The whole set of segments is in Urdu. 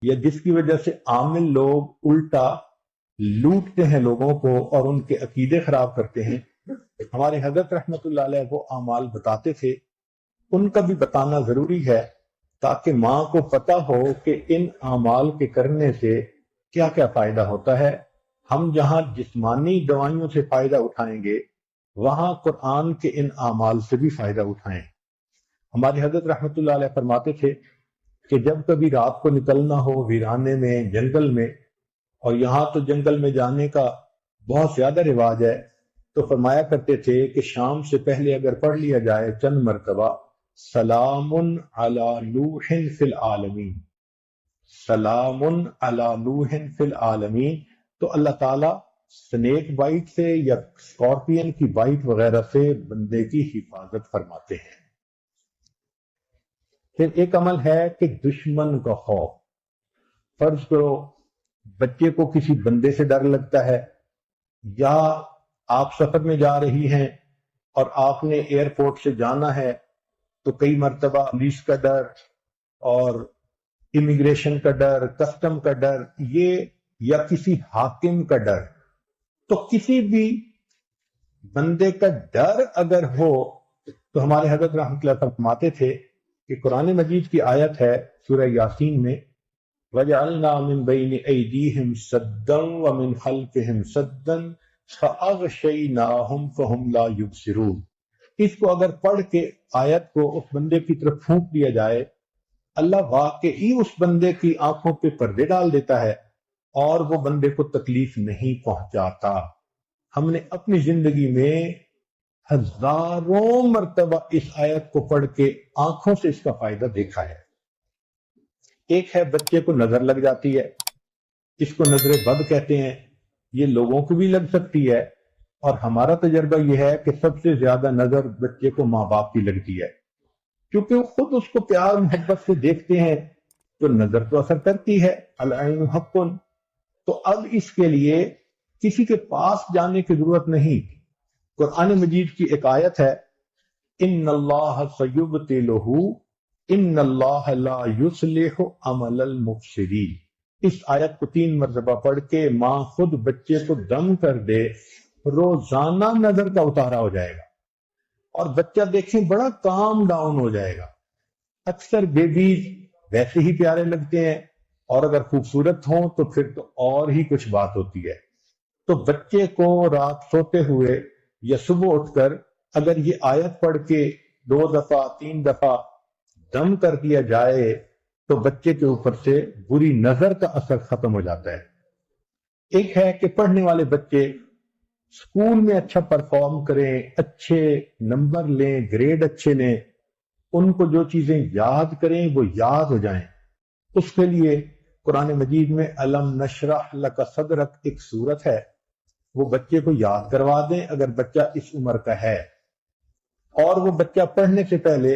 یا جس کی وجہ سے عامل لوگ الٹا لوٹتے ہیں لوگوں کو اور ان کے عقیدے خراب کرتے ہیں، ہمارے حضرت رحمت اللہ علیہ وہ اعمال بتاتے تھے، ان کا بھی بتانا ضروری ہے تاکہ ماں کو پتہ ہو کہ ان اعمال کے کرنے سے کیا کیا فائدہ ہوتا ہے۔ ہم جہاں جسمانی دوائیوں سے فائدہ اٹھائیں گے وہاں قرآن کے ان اعمال سے بھی فائدہ اٹھائیں۔ ہمارے حضرت رحمت اللہ علیہ فرماتے تھے کہ جب کبھی رات کو نکلنا ہو ویرانے میں، جنگل میں، اور یہاں تو جنگل میں جانے کا بہت زیادہ رواج ہے، تو فرمایا کرتے تھے کہ شام سے پہلے اگر پڑھ لیا جائے چند مرتبہ سلام علی نوح فی العالمین، سلام علی نوح فی العالمین، تو اللہ تعالیٰ سنیک بائٹ سے یا اسکارپین کی بائٹ وغیرہ سے بندے کی حفاظت فرماتے ہیں۔ پھر ایک عمل ہے کہ دشمن کا خوف۔ فرض کرو بچے کو کسی بندے سے ڈر لگتا ہے، یا آپ سفر میں جا رہی ہیں اور آپ نے ایئرپورٹ سے جانا ہے تو کئی مرتبہ پولیس کا ڈر اور امیگریشن کا ڈر، کسٹم کا ڈر، یہ یا کسی حاکم کا ڈر، تو کسی بھی بندے کا ڈر اگر ہو تو ہمارے حضرت رحمۃ اللہ فرماتے تھے کہ قرآن مجید کی آیت ہے سورہ یاسین میں وَجَعَلْنَا مِن بَيْنِ أَيْدِيهِمْ سَدًّا وَمِنْ خَلْفِهِمْ سَدًّا فَأَغْشَيْنَاهُمْ فَهُمْ لَا يُبْصِرُونَ۔ اس کو اگر پڑھ کے آیت کو اس بندے کی طرف پھونک دیا جائے، اللہ واقعی اس بندے کی آنکھوں پہ پردے ڈال دیتا ہے اور وہ بندے کو تکلیف نہیں پہنچاتا۔ ہم نے اپنی زندگی میں ہزاروں مرتبہ اس آیت کو پڑھ کے آنکھوں سے اس کا فائدہ دیکھا ہے۔ ایک ہے بچے کو نظر لگ جاتی ہے، اس کو نظر بد کہتے ہیں، یہ لوگوں کو بھی لگ سکتی ہے، اور ہمارا تجربہ یہ ہے کہ سب سے زیادہ نظر بچے کو ماں باپ کی لگتی ہے، کیونکہ وہ خود اس کو پیار محبت سے دیکھتے ہیں، تو نظر تو اثر کرتی ہے، العین حق۔ تو اب اس کے لیے کسی کے پاس جانے کی ضرورت نہیں۔ قرآن مجید کی ایک آیت ہے ان اللہ سیبطلہ ان اللہ لا یصلح عمل المفسدین۔ اس آیت کو 3 مرتبہ پڑھ کے ماں خود بچے کو دم کر دے، روزانہ نظر کا اتارا ہو جائے گا اور بچہ دیکھیں بڑا کام ڈاؤن ہو جائے گا۔ اکثر بیبیز ویسے ہی پیارے لگتے ہیں، اور اگر خوبصورت ہوں تو پھر تو اور ہی کچھ بات ہوتی ہے۔ تو بچے کو رات سوتے ہوئے یا صبح اٹھ کر اگر یہ آیت پڑھ کے 2 دفعہ 3 دفعہ دم کر دیا جائے تو بچے کے اوپر سے بری نظر کا اثر ختم ہو جاتا ہے۔ ایک ہے کہ پڑھنے والے بچے اسکول میں اچھا پرفارم کریں، اچھے نمبر لیں، گریڈ اچھے لیں، ان کو جو چیزیں یاد کریں وہ یاد ہو جائیں۔ اس کے لیے قرآن مجید میں الم نشرح لک صدرک ایک سورت ہے، وہ بچے کو یاد کروا دیں اگر بچہ اس عمر کا ہے، اور وہ بچہ پڑھنے سے پہلے،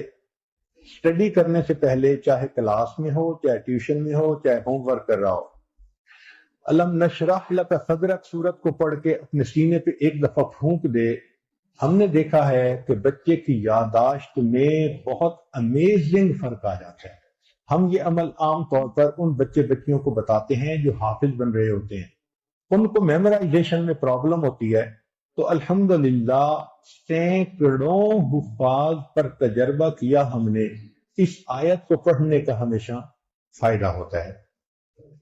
اسٹڈی کرنے سے پہلے، چاہے کلاس میں ہو، چاہے ٹیوشن میں ہو، چاہے ہوم ورک کر رہا ہو، الم نشرح لک صدرک سورت کو پڑھ کے اپنے سینے پہ ایک دفعہ پھونک دے۔ ہم نے دیکھا ہے کہ بچے کی یادداشت میں بہت امیزنگ فرق آ جاتا ہے۔ ہم یہ عمل عام طور پر ان بچے بچیوں کو بتاتے ہیں جو حافظ بن رہے ہوتے ہیں، ان کو میمورائزیشن میں پرابلم ہوتی ہے، تو الحمدللہ سینکڑوں حفاظ پر تجربہ کیا ہم نے، اس آیت کو پڑھنے کا ہمیشہ فائدہ ہوتا ہے۔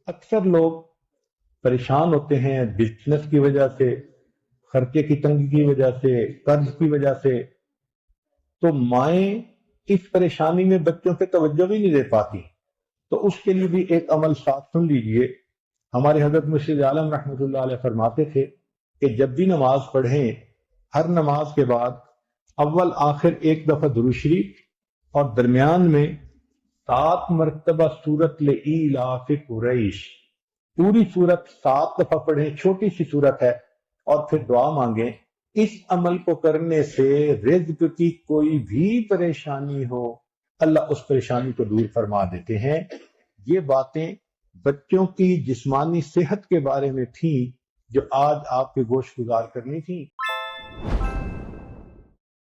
اکثر لوگ پریشان ہوتے ہیں بزنس کی وجہ سے، خرچے کی تنگی کی وجہ سے، قرض کی وجہ سے، تو مائیں اس پریشانی میں بچوں پہ توجہ بھی نہیں دے پاتی۔ تو اس کے لیے بھی ایک عمل ساتھ سن لیجئے۔ ہمارے حضرت مرشد عالم رحمۃ اللہ علیہ فرماتے تھے کہ جب بھی نماز پڑھیں، ہر نماز کے بعد اول آخر ایک دفعہ درود شریف اور درمیان میں 7 مرتبہ سورۃ لإیلاف قریش، پوری سورت 7 دفعہ پڑھیں، چھوٹی سی سورت ہے، اور پھر دعا مانگیں۔ اس عمل کو کرنے سے رزق کی کوئی بھی پریشانی ہو، اللہ اس پریشانی کو دور فرما دیتے ہیں۔ یہ باتیں بچوں کی جسمانی صحت کے بارے میں تھیں جو آج آپ کے گوش گزار کرنی تھیں۔